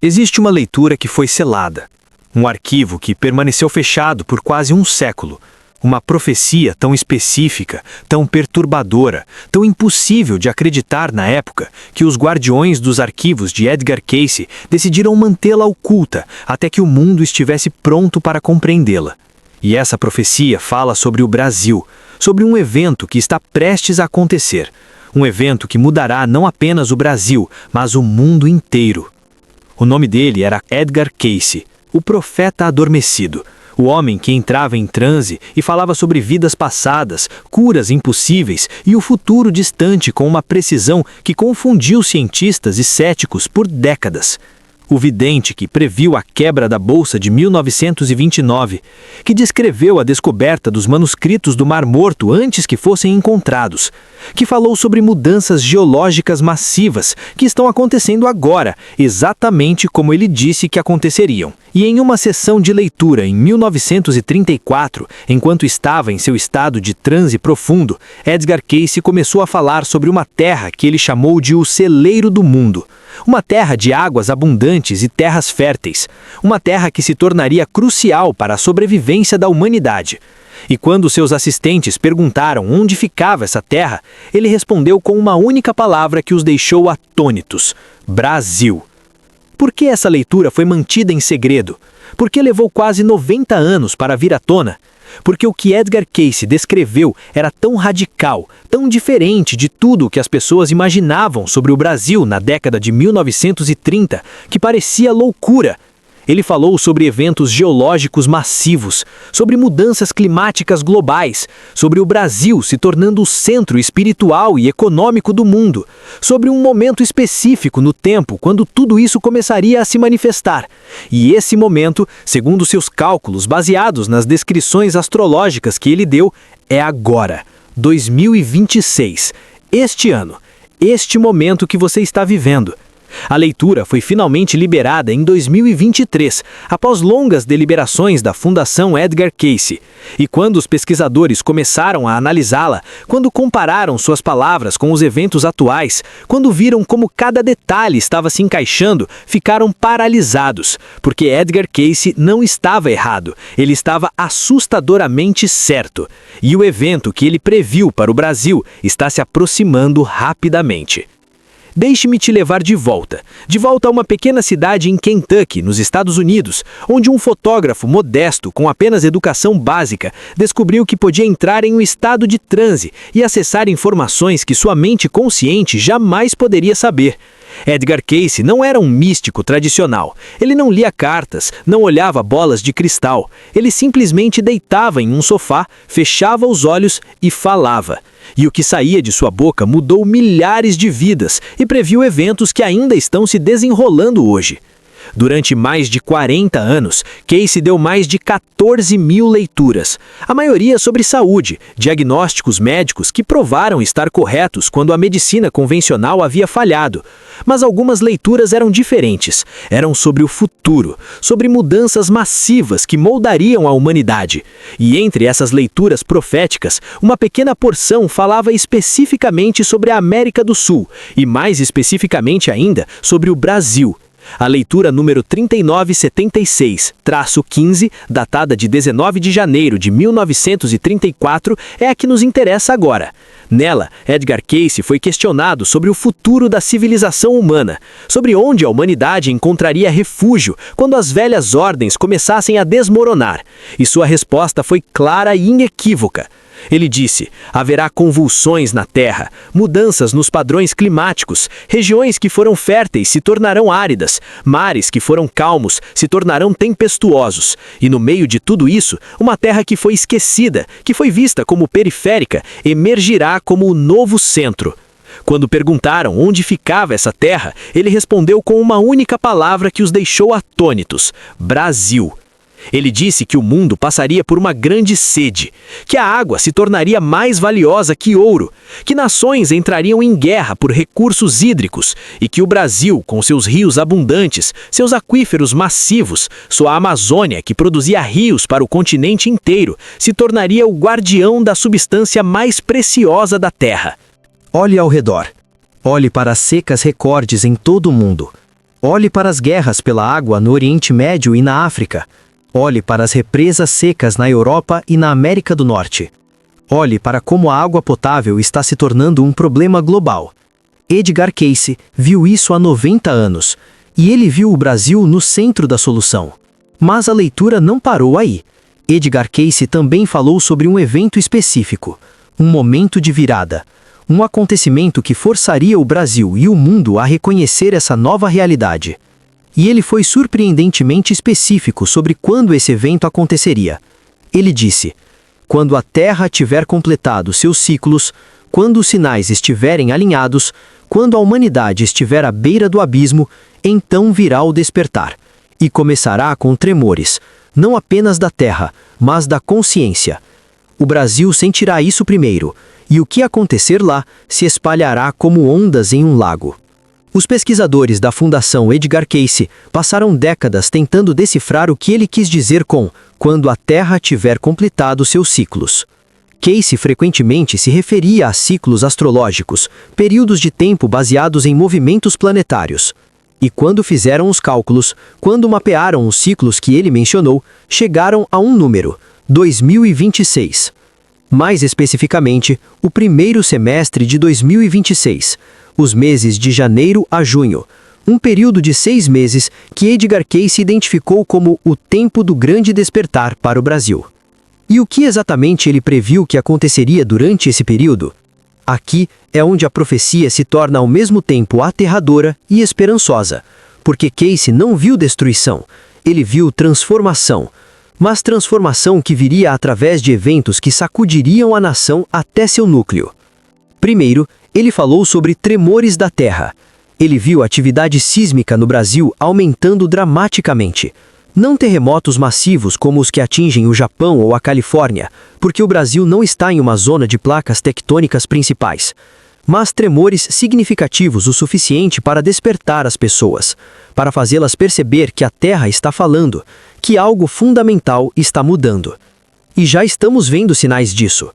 Existe uma leitura que foi selada, um arquivo que permaneceu fechado por quase um século, uma profecia tão específica, tão perturbadora, tão impossível de acreditar na época, que os guardiões dos arquivos de Edgar Cayce decidiram mantê-la oculta até que o mundo estivesse pronto para compreendê-la. E essa profecia fala sobre o Brasil, sobre um evento que está prestes a acontecer, um evento que mudará não apenas o Brasil, mas o mundo inteiro. O nome dele era Edgar Cayce, o profeta adormecido, o homem que entrava em transe e falava sobre vidas passadas, curas impossíveis e o futuro distante com uma precisão que confundiu cientistas e céticos por décadas. O vidente que previu a quebra da Bolsa de 1929, que descreveu a descoberta dos manuscritos do Mar Morto antes que fossem encontrados, que falou sobre mudanças geológicas massivas que estão acontecendo agora, exatamente como ele disse que aconteceriam. E em uma sessão de leitura em 1934, enquanto estava em seu estado de transe profundo, Edgar Cayce começou a falar sobre uma terra que ele chamou de o celeiro do mundo. Uma terra de águas abundantes e terras férteis. Uma terra que se tornaria crucial para a sobrevivência da humanidade. E quando seus assistentes perguntaram onde ficava essa terra, ele respondeu com uma única palavra que os deixou atônitos: Brasil. Por que essa leitura foi mantida em segredo? Por que levou quase 90 anos para vir à tona? Porque o que Edgar Cayce descreveu era tão radical, tão diferente de tudo o que as pessoas imaginavam sobre o Brasil na década de 1930, que parecia loucura. Ele falou sobre eventos geológicos massivos, sobre mudanças climáticas globais, sobre o Brasil se tornando o centro espiritual e econômico do mundo, sobre um momento específico no tempo quando tudo isso começaria a se manifestar. E esse momento, segundo seus cálculos baseados nas descrições astrológicas que ele deu, é agora, 2026, este ano, este momento que você está vivendo. A leitura foi finalmente liberada em 2023, após longas deliberações da Fundação Edgar Cayce. E quando os pesquisadores começaram a analisá-la, quando compararam suas palavras com os eventos atuais, quando viram como cada detalhe estava se encaixando, ficaram paralisados, porque Edgar Cayce não estava errado, ele estava assustadoramente certo. E o evento que ele previu para o Brasil está se aproximando rapidamente. Deixe-me te levar de volta a uma pequena cidade em Kentucky, nos Estados Unidos, onde um fotógrafo modesto, com apenas educação básica, descobriu que podia entrar em um estado de transe e acessar informações que sua mente consciente jamais poderia saber. Edgar Cayce não era um místico tradicional. Ele não lia cartas, não olhava bolas de cristal. Ele simplesmente deitava em um sofá, fechava os olhos e falava. E o que saía de sua boca mudou milhares de vidas e previu eventos que ainda estão se desenrolando hoje. Durante mais de 40 anos, Cayce deu mais de 14 mil leituras, a maioria sobre saúde, diagnósticos médicos que provaram estar corretos quando a medicina convencional havia falhado. Mas algumas leituras eram diferentes, eram sobre o futuro, sobre mudanças massivas que moldariam a humanidade. E entre essas leituras proféticas, uma pequena porção falava especificamente sobre a América do Sul, e mais especificamente ainda sobre o Brasil. A leitura número 3976-15, datada de 19 de janeiro de 1934, é a que nos interessa agora. Nela, Edgar Cayce foi questionado sobre o futuro da civilização humana, sobre onde a humanidade encontraria refúgio quando as velhas ordens começassem a desmoronar, e sua resposta foi clara e inequívoca. Ele disse: haverá convulsões na Terra, mudanças nos padrões climáticos, regiões que foram férteis se tornarão áridas, mares que foram calmos se tornarão tempestuosos, e no meio de tudo isso, uma Terra que foi esquecida, que foi vista como periférica, emergirá como o novo centro. Quando perguntaram onde ficava essa terra, ele respondeu com uma única palavra que os deixou atônitos: Brasil. Ele disse que o mundo passaria por uma grande sede, que a água se tornaria mais valiosa que ouro, que nações entrariam em guerra por recursos hídricos e que o Brasil, com seus rios abundantes, seus aquíferos massivos, sua Amazônia, que produzia rios para o continente inteiro, se tornaria o guardião da substância mais preciosa da terra. Olhe ao redor. Olhe para as secas recordes em todo o mundo. Olhe para as guerras pela água no Oriente Médio e na África. Olhe para as represas secas na Europa e na América do Norte. Olhe para como a água potável está se tornando um problema global. Edgar Cayce viu isso há 90 anos, e ele viu o Brasil no centro da solução. Mas a leitura não parou aí. Edgar Cayce também falou sobre um evento específico, um momento de virada, um acontecimento que forçaria o Brasil e o mundo a reconhecer essa nova realidade. E ele foi surpreendentemente específico sobre quando esse evento aconteceria. Ele disse: quando a Terra tiver completado seus ciclos, quando os sinais estiverem alinhados, quando a humanidade estiver à beira do abismo, então virá o despertar. E começará com tremores, não apenas da Terra, mas da consciência. O Brasil sentirá isso primeiro, e o que acontecer lá se espalhará como ondas em um lago. Os pesquisadores da Fundação Edgar Cayce passaram décadas tentando decifrar o que ele quis dizer com "quando a Terra tiver completado seus ciclos". Cayce frequentemente se referia a ciclos astrológicos, períodos de tempo baseados em movimentos planetários. E quando fizeram os cálculos, quando mapearam os ciclos que ele mencionou, chegaram a um número: 2026. Mais especificamente, o primeiro semestre de 2026, os meses de janeiro a junho, um período de 6 meses que Edgar Cayce identificou como o tempo do grande despertar para o Brasil. E o que exatamente ele previu que aconteceria durante esse período? Aqui é onde a profecia se torna ao mesmo tempo aterradora e esperançosa, porque Cayce não viu destruição, ele viu transformação, mas transformação que viria através de eventos que sacudiriam a nação até seu núcleo. Primeiro, ele falou sobre tremores da Terra. Ele viu a atividade sísmica no Brasil aumentando dramaticamente. Não terremotos massivos como os que atingem o Japão ou a Califórnia, porque o Brasil não está em uma zona de placas tectônicas principais, mas tremores significativos o suficiente para despertar as pessoas, para fazê-las perceber que a Terra está falando, que algo fundamental está mudando. E já estamos vendo sinais disso.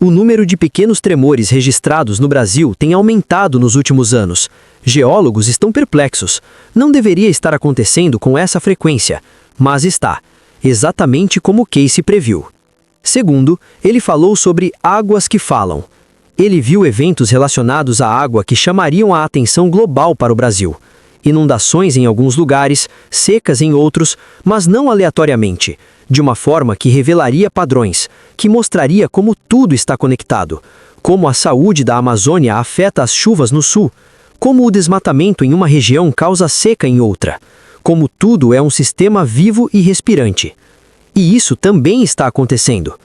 O número de pequenos tremores registrados no Brasil tem aumentado nos últimos anos. Geólogos estão perplexos. Não deveria estar acontecendo com essa frequência, mas está, exatamente como Cayce previu. Segundo, ele falou sobre águas que falam. Ele viu eventos relacionados à água que chamariam a atenção global para o Brasil. Inundações em alguns lugares, secas em outros, mas não aleatoriamente, de uma forma que revelaria padrões, que mostraria como tudo está conectado, como a saúde da Amazônia afeta as chuvas no sul, como o desmatamento em uma região causa seca em outra, como tudo é um sistema vivo e respirante. E isso também está acontecendo.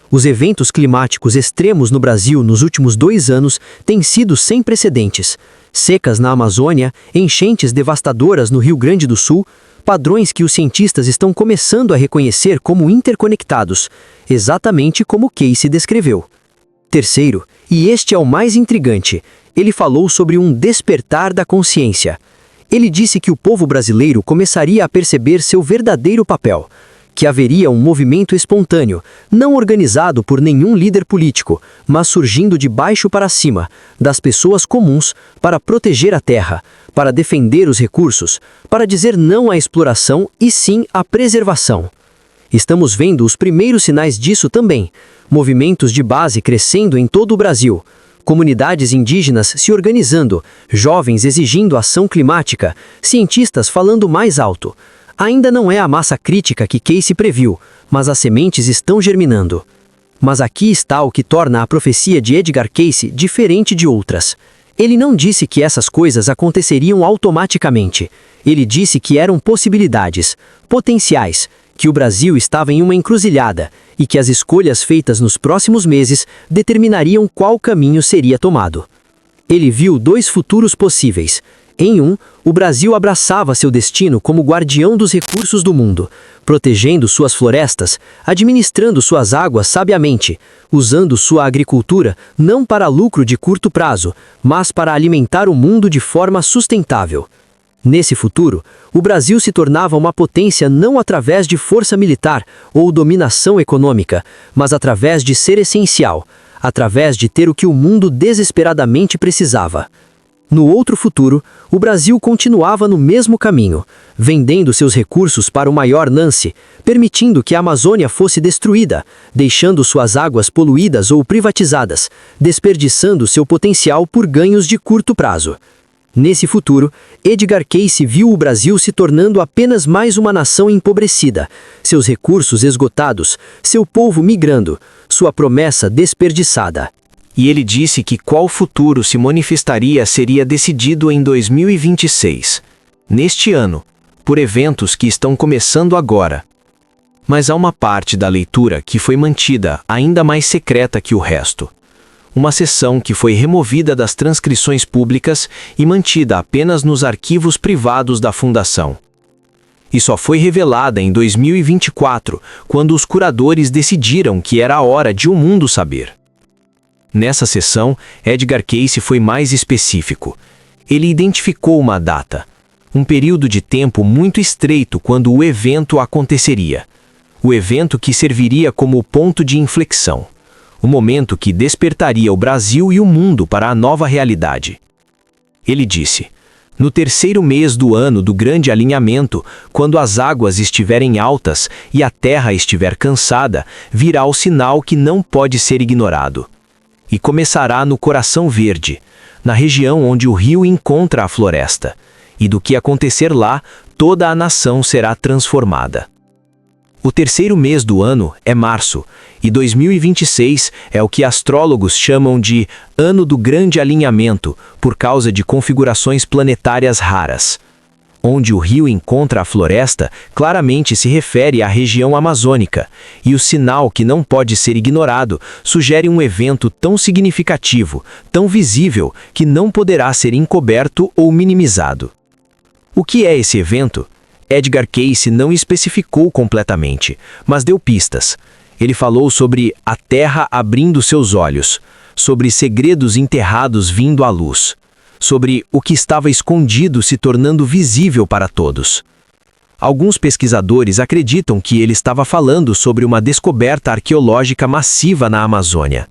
Os eventos climáticos extremos no Brasil nos últimos 2 anos têm sido sem precedentes. Secas na Amazônia, enchentes devastadoras no Rio Grande do Sul, padrões que os cientistas estão começando a reconhecer como interconectados, exatamente como Cayce descreveu. Terceiro, e este é o mais intrigante, ele falou sobre um despertar da consciência. Ele disse que o povo brasileiro começaria a perceber seu verdadeiro papel, que haveria um movimento espontâneo, não organizado por nenhum líder político, mas surgindo de baixo para cima, das pessoas comuns, para proteger a terra, para defender os recursos, para dizer não à exploração e sim à preservação. Estamos vendo os primeiros sinais disso também, movimentos de base crescendo em todo o Brasil, comunidades indígenas se organizando, jovens exigindo ação climática, cientistas falando mais alto. Ainda não é a massa crítica que Cayce previu, mas as sementes estão germinando. Mas aqui está o que torna a profecia de Edgar Cayce diferente de outras. Ele não disse que essas coisas aconteceriam automaticamente. Ele disse que eram possibilidades, potenciais, que o Brasil estava em uma encruzilhada e que as escolhas feitas nos próximos meses determinariam qual caminho seria tomado. Ele viu 2 futuros possíveis. Em um, o Brasil abraçava seu destino como guardião dos recursos do mundo, protegendo suas florestas, administrando suas águas sabiamente, usando sua agricultura não para lucro de curto prazo, mas para alimentar o mundo de forma sustentável. Nesse futuro, o Brasil se tornava uma potência não através de força militar ou dominação econômica, mas através de ser essencial, através de ter o que o mundo desesperadamente precisava. No outro futuro, o Brasil continuava no mesmo caminho, vendendo seus recursos para o maior Nancy, permitindo que a Amazônia fosse destruída, deixando suas águas poluídas ou privatizadas, desperdiçando seu potencial por ganhos de curto prazo. Nesse futuro, Edgar Cayce viu o Brasil se tornando apenas mais uma nação empobrecida, seus recursos esgotados, seu povo migrando, sua promessa desperdiçada. E ele disse que qual futuro se manifestaria seria decidido em 2026, neste ano, por eventos que estão começando agora. Mas há uma parte da leitura que foi mantida ainda mais secreta que o resto. Uma seção que foi removida das transcrições públicas e mantida apenas nos arquivos privados da Fundação. E só foi revelada em 2024, quando os curadores decidiram que era a hora de o mundo saber. Nessa sessão, Edgar Cayce foi mais específico. Ele identificou uma data, um período de tempo muito estreito quando o evento aconteceria. O evento que serviria como ponto de inflexão. O momento que despertaria o Brasil e o mundo para a nova realidade. Ele disse: no terceiro mês do ano do grande alinhamento, quando as águas estiverem altas e a terra estiver cansada, virá o sinal que não pode ser ignorado. E começará no Coração Verde, na região onde o rio encontra a floresta, e do que acontecer lá, toda a nação será transformada. O terceiro mês do ano é março, e 2026 é o que astrólogos chamam de Ano do Grande Alinhamento, por causa de configurações planetárias raras. Onde o rio encontra a floresta, claramente se refere à região amazônica, e o sinal que não pode ser ignorado sugere um evento tão significativo, tão visível, que não poderá ser encoberto ou minimizado. O que é esse evento? Edgar Cayce não especificou completamente, mas deu pistas. Ele falou sobre a terra abrindo seus olhos, sobre segredos enterrados vindo à luz, sobre o que estava escondido se tornando visível para todos. Alguns pesquisadores acreditam que ele estava falando sobre uma descoberta arqueológica massiva na Amazônia.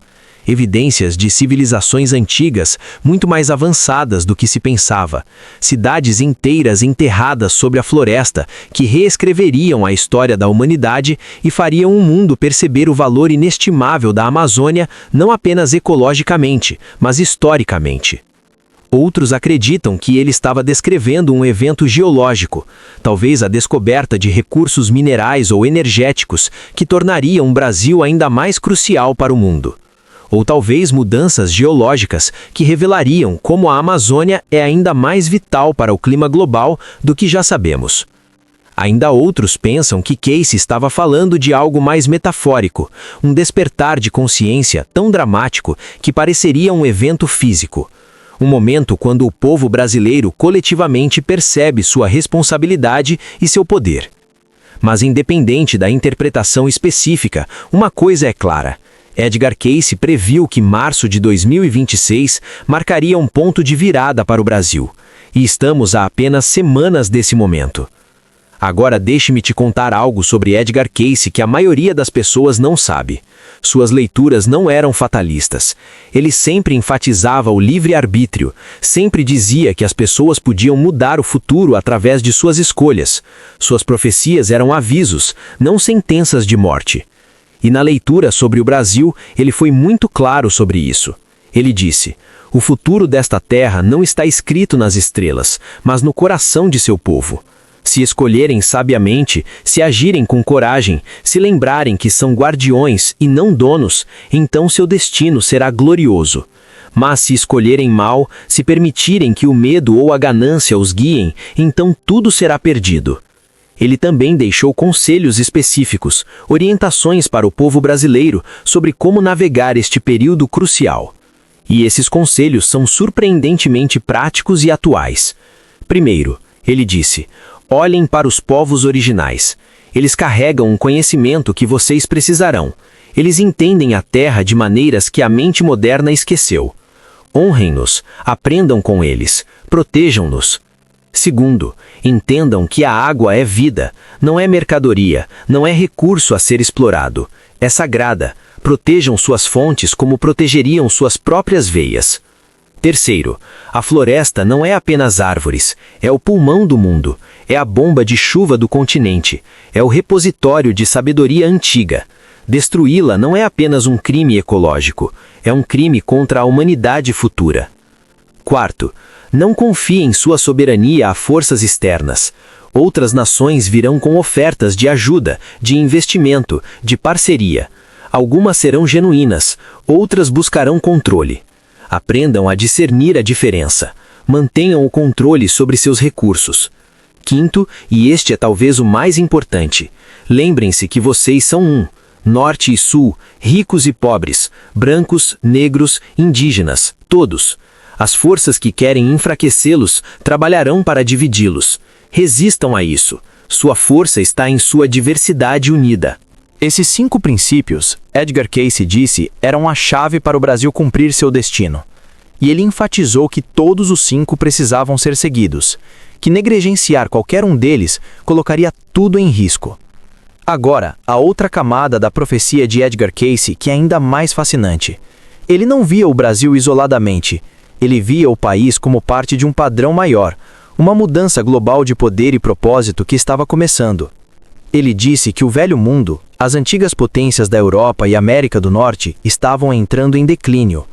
Evidências de civilizações antigas, muito mais avançadas do que se pensava. Cidades inteiras enterradas sob a floresta, que reescreveriam a história da humanidade e fariam o mundo perceber o valor inestimável da Amazônia, não apenas ecologicamente, mas historicamente. Outros acreditam que ele estava descrevendo um evento geológico, talvez a descoberta de recursos minerais ou energéticos que tornariam o Brasil ainda mais crucial para o mundo. Ou talvez mudanças geológicas que revelariam como a Amazônia é ainda mais vital para o clima global do que já sabemos. Ainda outros pensam que Cayce estava falando de algo mais metafórico, um despertar de consciência tão dramático que pareceria um evento físico. Um momento quando o povo brasileiro coletivamente percebe sua responsabilidade e seu poder. Mas independente da interpretação específica, uma coisa é clara. Edgar Cayce previu que março de 2026 marcaria um ponto de virada para o Brasil. E estamos a apenas semanas desse momento. Agora deixe-me te contar algo sobre Edgar Cayce que a maioria das pessoas não sabe. Suas leituras não eram fatalistas. Ele sempre enfatizava o livre-arbítrio, sempre dizia que as pessoas podiam mudar o futuro através de suas escolhas. Suas profecias eram avisos, não sentenças de morte. E na leitura sobre o Brasil, ele foi muito claro sobre isso. Ele disse: o futuro desta terra não está escrito nas estrelas, mas no coração de seu povo. Se escolherem sabiamente, se agirem com coragem, se lembrarem que são guardiões e não donos, então seu destino será glorioso. Mas se escolherem mal, se permitirem que o medo ou a ganância os guiem, então tudo será perdido. Ele também deixou conselhos específicos, orientações para o povo brasileiro sobre como navegar este período crucial. E esses conselhos são surpreendentemente práticos e atuais. Primeiro, ele disse: olhem para os povos originais. Eles carregam um conhecimento que vocês precisarão. Eles entendem a terra de maneiras que a mente moderna esqueceu. Honrem-nos, aprendam com eles, protejam-nos. Segundo, entendam que a água é vida, não é mercadoria, não é recurso a ser explorado. É sagrada. Protejam suas fontes como protegeriam suas próprias veias. Terceiro, a floresta não é apenas árvores, é o pulmão do mundo, é a bomba de chuva do continente, é o repositório de sabedoria antiga. Destruí-la não é apenas um crime ecológico, é um crime contra a humanidade futura. Quarto, não confie em sua soberania a forças externas. Outras nações virão com ofertas de ajuda, de investimento, de parceria. Algumas serão genuínas, outras buscarão controle. Aprendam a discernir a diferença. Mantenham o controle sobre seus recursos. Quinto, e este é talvez o mais importante, lembrem-se que vocês são um. Norte e sul, ricos e pobres, brancos, negros, indígenas, todos. As forças que querem enfraquecê-los trabalharão para dividi-los. Resistam a isso. Sua força está em sua diversidade unida. Esses 5 princípios, Edgar Cayce disse, eram a chave para o Brasil cumprir seu destino. E ele enfatizou que todos os 5 precisavam ser seguidos, que negligenciar qualquer um deles colocaria tudo em risco. Agora, a outra camada da profecia de Edgar Cayce que é ainda mais fascinante. Ele não via o Brasil isoladamente, ele via o país como parte de um padrão maior, uma mudança global de poder e propósito que estava começando. Ele disse que o velho mundo, as antigas potências da Europa e América do Norte, estavam entrando em declínio.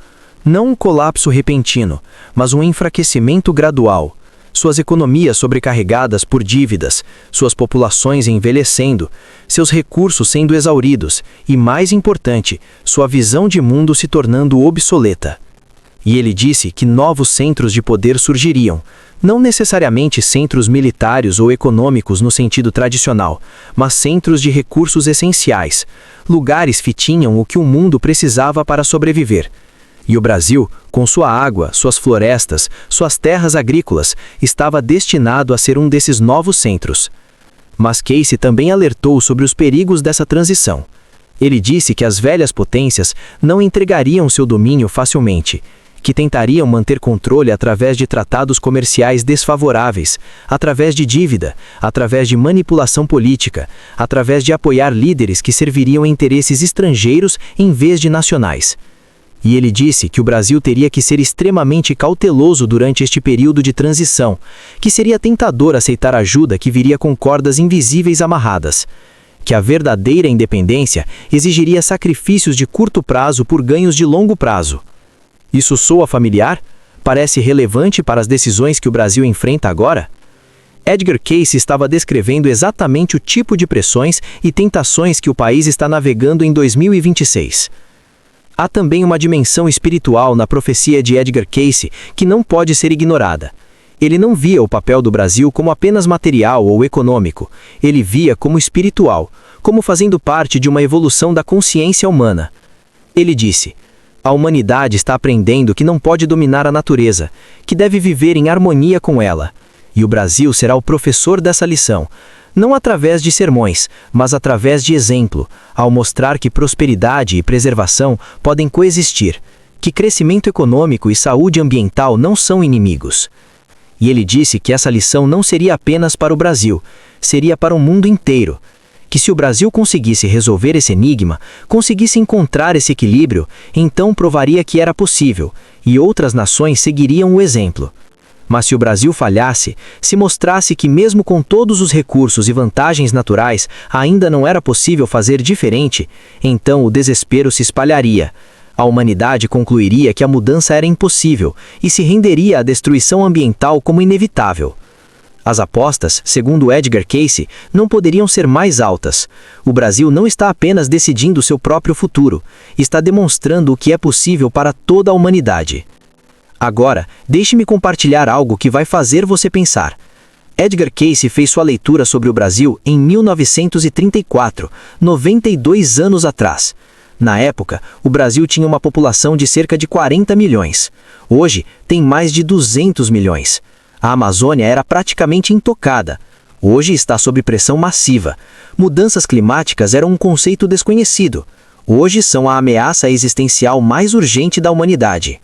Não um colapso repentino, mas um enfraquecimento gradual. Suas economias sobrecarregadas por dívidas, suas populações envelhecendo, seus recursos sendo exauridos e, mais importante, sua visão de mundo se tornando obsoleta. E ele disse que novos centros de poder surgiriam, não necessariamente centros militares ou econômicos no sentido tradicional, mas centros de recursos essenciais, lugares que tinham o que o mundo precisava para sobreviver. E o Brasil, com sua água, suas florestas, suas terras agrícolas, estava destinado a ser um desses novos centros. Mas Cayce também alertou sobre os perigos dessa transição. Ele disse que as velhas potências não entregariam seu domínio facilmente, que tentariam manter controle através de tratados comerciais desfavoráveis, através de dívida, através de manipulação política, através de apoiar líderes que serviriam a interesses estrangeiros em vez de nacionais. E ele disse que o Brasil teria que ser extremamente cauteloso durante este período de transição, que seria tentador aceitar ajuda que viria com cordas invisíveis amarradas, que a verdadeira independência exigiria sacrifícios de curto prazo por ganhos de longo prazo. Isso soa familiar? Parece relevante para as decisões que o Brasil enfrenta agora? Edgar Cayce estava descrevendo exatamente o tipo de pressões e tentações que o país está navegando em 2026. Há também uma dimensão espiritual na profecia de Edgar Cayce que não pode ser ignorada. Ele não via o papel do Brasil como apenas material ou econômico, ele via como espiritual, como fazendo parte de uma evolução da consciência humana. Ele disse: a humanidade está aprendendo que não pode dominar a natureza, que deve viver em harmonia com ela. E o Brasil será o professor dessa lição, não através de sermões, mas através de exemplo, ao mostrar que prosperidade e preservação podem coexistir, que crescimento econômico e saúde ambiental não são inimigos. E ele disse que essa lição não seria apenas para o Brasil, seria para o mundo inteiro. Que se o Brasil conseguisse resolver esse enigma, conseguisse encontrar esse equilíbrio, então provaria que era possível, e outras nações seguiriam o exemplo. Mas se o Brasil falhasse, se mostrasse que mesmo com todos os recursos e vantagens naturais, ainda não era possível fazer diferente, então o desespero se espalharia. A humanidade concluiria que a mudança era impossível e se renderia à destruição ambiental como inevitável. As apostas, segundo Edgar Cayce, não poderiam ser mais altas. O Brasil não está apenas decidindo seu próprio futuro, está demonstrando o que é possível para toda a humanidade. Agora, deixe-me compartilhar algo que vai fazer você pensar. Edgar Cayce fez sua leitura sobre o Brasil em 1934, 92 anos atrás. Na época, o Brasil tinha uma população de cerca de 40 milhões. Hoje, tem mais de 200 milhões. A Amazônia era praticamente intocada. Hoje está sob pressão massiva. Mudanças climáticas eram um conceito desconhecido. Hoje são a ameaça existencial mais urgente da humanidade.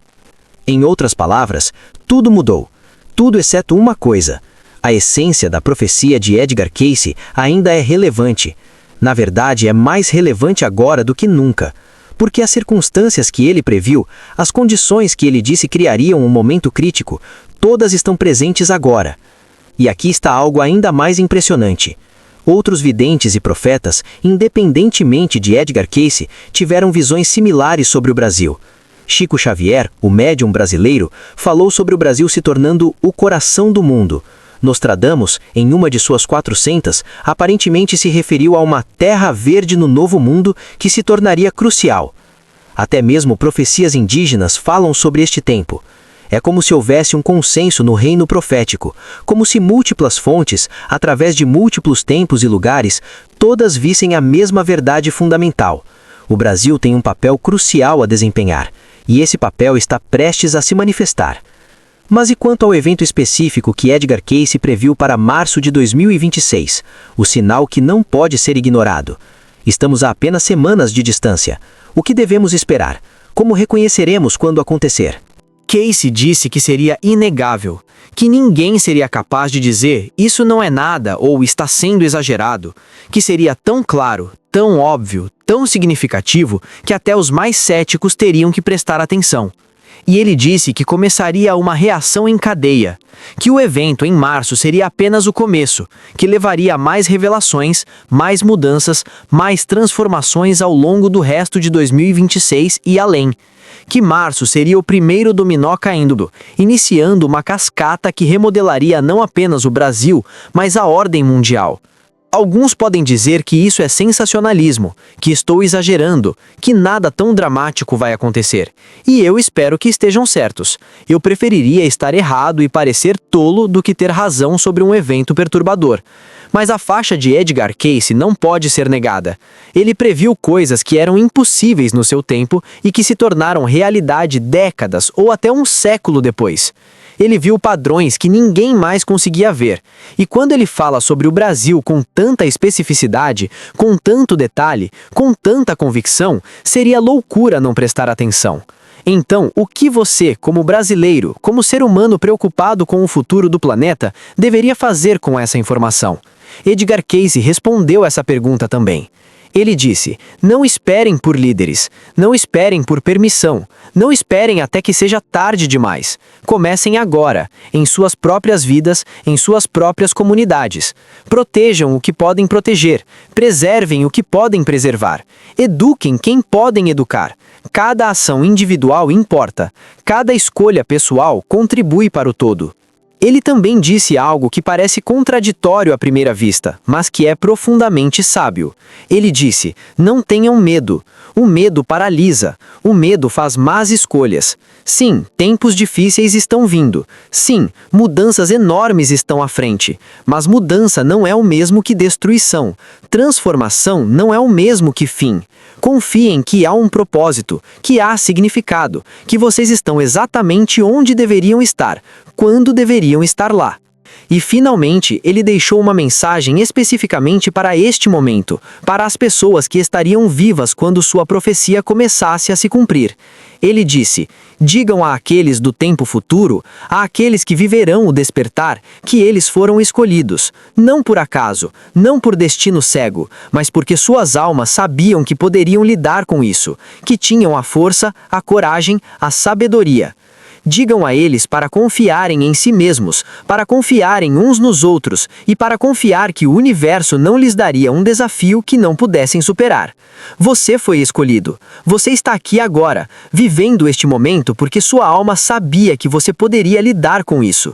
Em outras palavras, tudo mudou. Tudo exceto uma coisa. A essência da profecia de Edgar Cayce ainda é relevante. Na verdade, é mais relevante agora do que nunca. Porque as circunstâncias que ele previu, as condições que ele disse criariam um momento crítico, todas estão presentes agora. E aqui está algo ainda mais impressionante. Outros videntes e profetas, independentemente de Edgar Cayce, tiveram visões similares sobre o Brasil. Chico Xavier, o médium brasileiro, falou sobre o Brasil se tornando o coração do mundo. Nostradamus, em uma de suas 400, aparentemente se referiu a uma terra verde no Novo Mundo que se tornaria crucial. Até mesmo profecias indígenas falam sobre este tempo. É como se houvesse um consenso no reino profético, como se múltiplas fontes, através de múltiplos tempos e lugares, todas vissem a mesma verdade fundamental. O Brasil tem um papel crucial a desempenhar, e esse papel está prestes a se manifestar. Mas e quanto ao evento específico que Edgar Cayce previu para março de 2026, o sinal que não pode ser ignorado? Estamos a apenas semanas de distância. O que devemos esperar? Como reconheceremos quando acontecer? Cayce disse que seria inegável, que ninguém seria capaz de dizer isso não é nada ou está sendo exagerado, que seria tão claro, tão óbvio, tão significativo que até os mais céticos teriam que prestar atenção. E ele disse que começaria uma reação em cadeia, que o evento em março seria apenas o começo, que levaria a mais revelações, mais mudanças, mais transformações ao longo do resto de 2026 e além. Que março seria o primeiro dominó caindo, iniciando uma cascata que remodelaria não apenas o Brasil, mas a ordem mundial. Alguns podem dizer que isso é sensacionalismo, que estou exagerando, que nada tão dramático vai acontecer. E eu espero que estejam certos. Eu preferiria estar errado e parecer tolo do que ter razão sobre um evento perturbador. Mas a faixa de Edgar Cayce não pode ser negada. Ele previu coisas que eram impossíveis no seu tempo e que se tornaram realidade décadas ou até um século depois. Ele viu padrões que ninguém mais conseguia ver. E quando ele fala sobre o Brasil com tanta especificidade, com tanto detalhe, com tanta convicção, seria loucura não prestar atenção. Então, o que você, como brasileiro, como ser humano preocupado com o futuro do planeta, deveria fazer com essa informação? Edgar Cayce respondeu essa pergunta também. Ele disse: não esperem por líderes, não esperem por permissão, não esperem até que seja tarde demais. Comecem agora, em suas próprias vidas, em suas próprias comunidades. Protejam o que podem proteger, preservem o que podem preservar, eduquem quem podem educar. Cada ação individual importa, cada escolha pessoal contribui para o todo. Ele também disse algo que parece contraditório à primeira vista, mas que é profundamente sábio. Ele disse: não tenham medo. O medo paralisa. O medo faz más escolhas. Sim, tempos difíceis estão vindo. Sim, mudanças enormes estão à frente. Mas mudança não é o mesmo que destruição. Transformação não é o mesmo que fim. Confiem que há um propósito, que há significado, que vocês estão exatamente onde deveriam estar, quando deveriam estar lá. E finalmente, ele deixou uma mensagem especificamente para este momento, para as pessoas que estariam vivas quando sua profecia começasse a se cumprir. Ele disse: digam àqueles do tempo futuro, àqueles que viverão o despertar, que eles foram escolhidos, não por acaso, não por destino cego, mas porque suas almas sabiam que poderiam lidar com isso, que tinham a força, a coragem, a sabedoria. Digam a eles para confiarem em si mesmos, para confiarem uns nos outros e para confiar que o universo não lhes daria um desafio que não pudessem superar. Você foi escolhido. Você está aqui agora, vivendo este momento porque sua alma sabia que você poderia lidar com isso.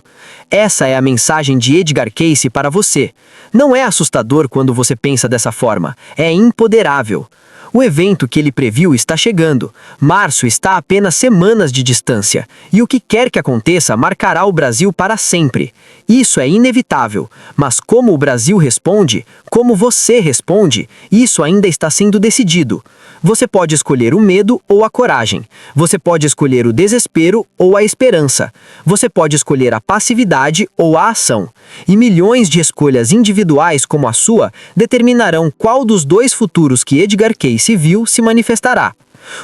Essa é a mensagem de Edgar Cayce para você. Não é assustador quando você pensa dessa forma, é empoderável. O evento que ele previu está chegando. Março está a apenas semanas de distância, e o que quer que aconteça marcará o Brasil para sempre. Isso é inevitável, mas como o Brasil responde, como você responde, isso ainda está sendo decidido. Você pode escolher o medo ou a coragem. Você pode escolher o desespero ou a esperança. Você pode escolher a passividade ou a ação. E milhões de escolhas individuais como a sua determinarão qual dos dois futuros que Edgar Cayce viu se manifestará.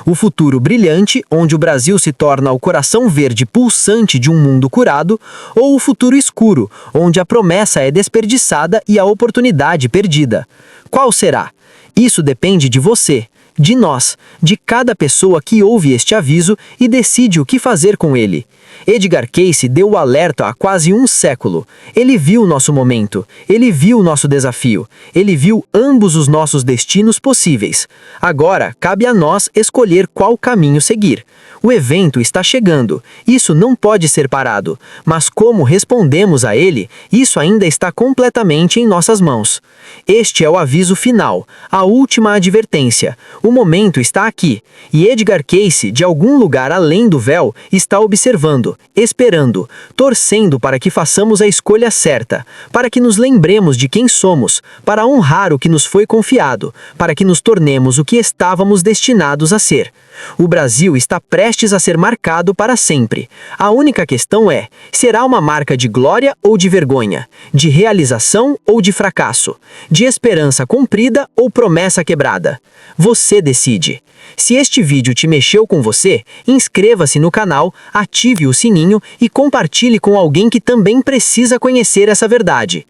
O futuro brilhante, onde o Brasil se torna o coração verde pulsante de um mundo curado, ou o futuro escuro, onde a promessa é desperdiçada e a oportunidade perdida. Qual será? Isso depende de você, de nós, de cada pessoa que ouve este aviso e decide o que fazer com ele. Edgar Cayce deu o alerta há quase um século. Ele viu nosso momento, ele viu nosso desafio, ele viu ambos os nossos destinos possíveis. Agora, cabe a nós escolher qual caminho seguir. O evento está chegando, isso não pode ser parado, mas como respondemos a ele, isso ainda está completamente em nossas mãos. Este é o aviso final, a última advertência. O momento está aqui, e Edgar Cayce, de algum lugar além do véu, está observando, esperando, torcendo para que façamos a escolha certa, para que nos lembremos de quem somos, para honrar o que nos foi confiado, para que nos tornemos o que estávamos destinados a ser. O Brasil está prestes a ser marcado para sempre. A única questão é, será uma marca de glória ou de vergonha? De realização ou de fracasso? De esperança cumprida ou promessa quebrada? Você decide. Se este vídeo te mexeu com você, inscreva-se no canal, ative o sininho e compartilhe com alguém que também precisa conhecer essa verdade.